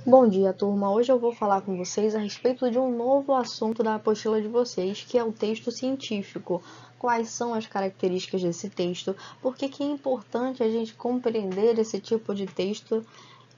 Bom dia, turma. Hoje eu vou falar com vocês a respeito de um novo assunto da apostila de vocês, que é o texto científico. Quais são as características desse texto? Por que que é importante a gente compreender esse tipo de texto?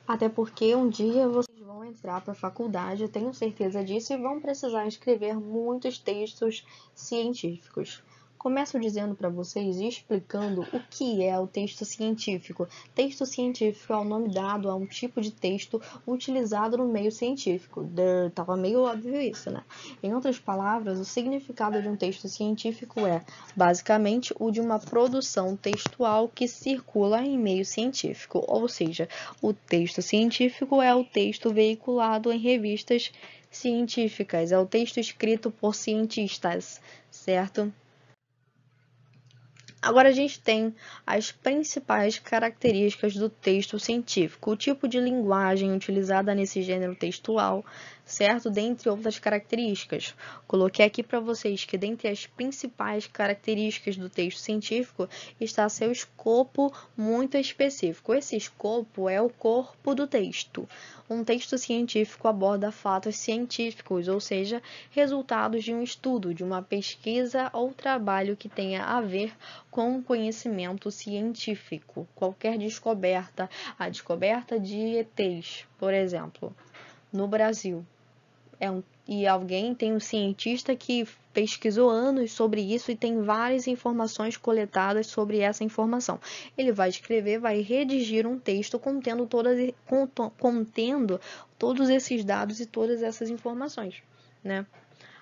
Até porque um dia vocês vão entrar para a faculdade, eu tenho certeza disso, e vão precisar escrever muitos textos científicos. Começo dizendo para vocês e explicando o que é o texto científico. Texto científico é o nome dado a um tipo de texto utilizado no meio científico. Tava meio óbvio isso, né? Em outras palavras, o significado de um texto científico é, basicamente, o de uma produção textual que circula em meio científico, ou seja, o texto científico é o texto veiculado em revistas científicas, é o texto escrito por cientistas, certo? Agora a gente tem as principais características do texto científico, o tipo de linguagem utilizada nesse gênero textual, certo? Dentre outras características. Coloquei aqui para vocês que dentre as principais características do texto científico está seu escopo muito específico. Esse escopo é o corpo do texto. Um texto científico aborda fatos científicos, ou seja, resultados de um estudo, de uma pesquisa ou trabalho que tenha a ver com conhecimento científico. Qualquer descoberta, a descoberta de ETs, por exemplo, no Brasil. E alguém tem um cientista que pesquisou anos sobre isso e tem várias informações coletadas sobre essa informação. Ele vai escrever, vai redigir um texto contendo todos esses dados e todas essas informações, né?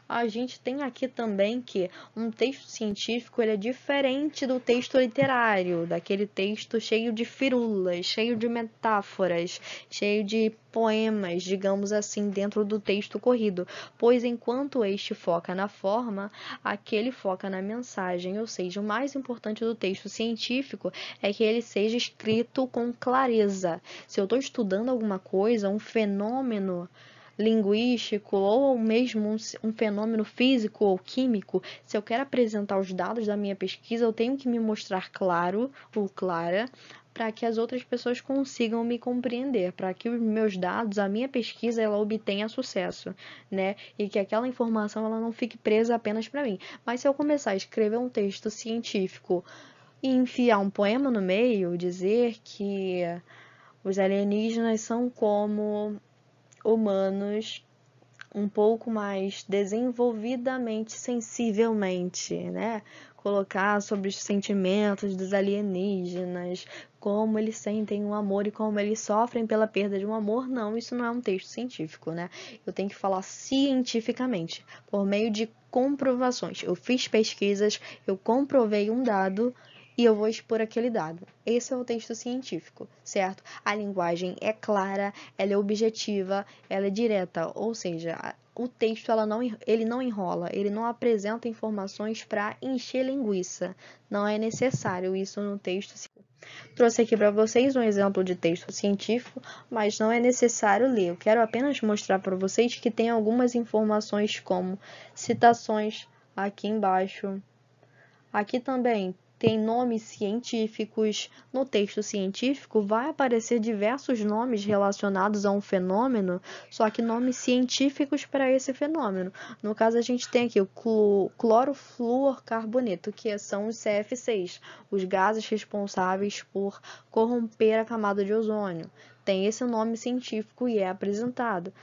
A gente tem aqui também que um texto científico ele é diferente do texto literário, daquele texto cheio de firulas, cheio de metáforas, cheio de poemas, digamos assim, dentro do texto corrido, pois enquanto este foca na forma, aquele foca na mensagem, ou seja, o mais importante do texto científico é que ele seja escrito com clareza. Se eu estou estudando alguma coisa, um fenômeno linguístico ou mesmo um fenômeno físico ou químico, se eu quero apresentar os dados da minha pesquisa, eu tenho que me mostrar claro ou clara para que as outras pessoas consigam me compreender, para que os meus dados, a minha pesquisa, ela obtenha sucesso, né? E que aquela informação ela não fique presa apenas para mim. Mas se eu começar a escrever um texto científico e enfiar um poema no meio, dizer que os alienígenas são como humanos um pouco mais desenvolvidamente, sensivelmente, né? Colocar sobre os sentimentos dos alienígenas, como eles sentem um amor e como eles sofrem pela perda de um amor. Não, isso não é um texto científico, né? Eu tenho que falar cientificamente, por meio de comprovações. Eu fiz pesquisas, eu comprovei um dado e eu vou expor aquele dado. Esse é o texto científico, certo? A linguagem é clara, ela é objetiva, ela é direta, ou seja, o texto ele não enrola, ele não apresenta informações para encher linguiça. Não é necessário isso no texto. Trouxe aqui para vocês um exemplo de texto científico, mas não é necessário ler. Eu quero apenas mostrar para vocês que tem algumas informações como citações aqui embaixo. Aqui também tem nomes científicos. No texto científico vai aparecer diversos nomes relacionados a um fenômeno, só que nomes científicos para esse fenômeno. No caso, a gente tem aqui o clorofluorcarboneto, que são os CF6, os gases responsáveis por corromper a camada de ozônio. Tem esse nome científico e é apresentado.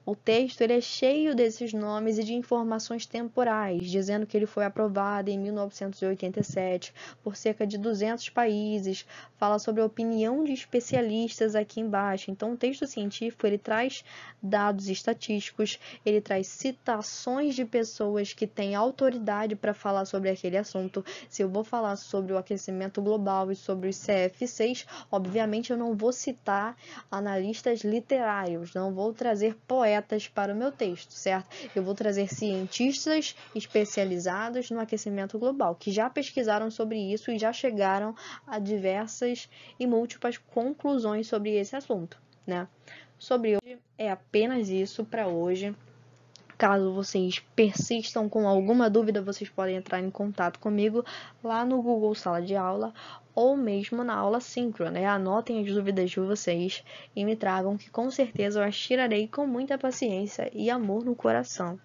O texto ele é cheio desses nomes e de informações temporais, dizendo que ele foi aprovado em 1987 por cerca de 200 países, fala sobre a opinião de especialistas aqui embaixo. Então, o texto científico ele traz dados estatísticos, ele traz citações de pessoas que têm autoridade para falar sobre aquele assunto. Se eu vou falar sobre o aquecimento global e sobre os CF6, obviamente eu não vou citar analistas literários, não vou trazer poetas para o meu texto, certo? Eu vou trazer cientistas especializados no aquecimento global, que já pesquisaram sobre isso e já chegaram a diversas e múltiplas conclusões sobre esse assunto, né? Sobre hoje é apenas isso para hoje. Caso vocês persistam com alguma dúvida, vocês podem entrar em contato comigo lá no Google Sala de Aula ou mesmo na aula síncrona. Anotem as dúvidas de vocês e me tragam, que com certeza eu as tirarei com muita paciência e amor no coração.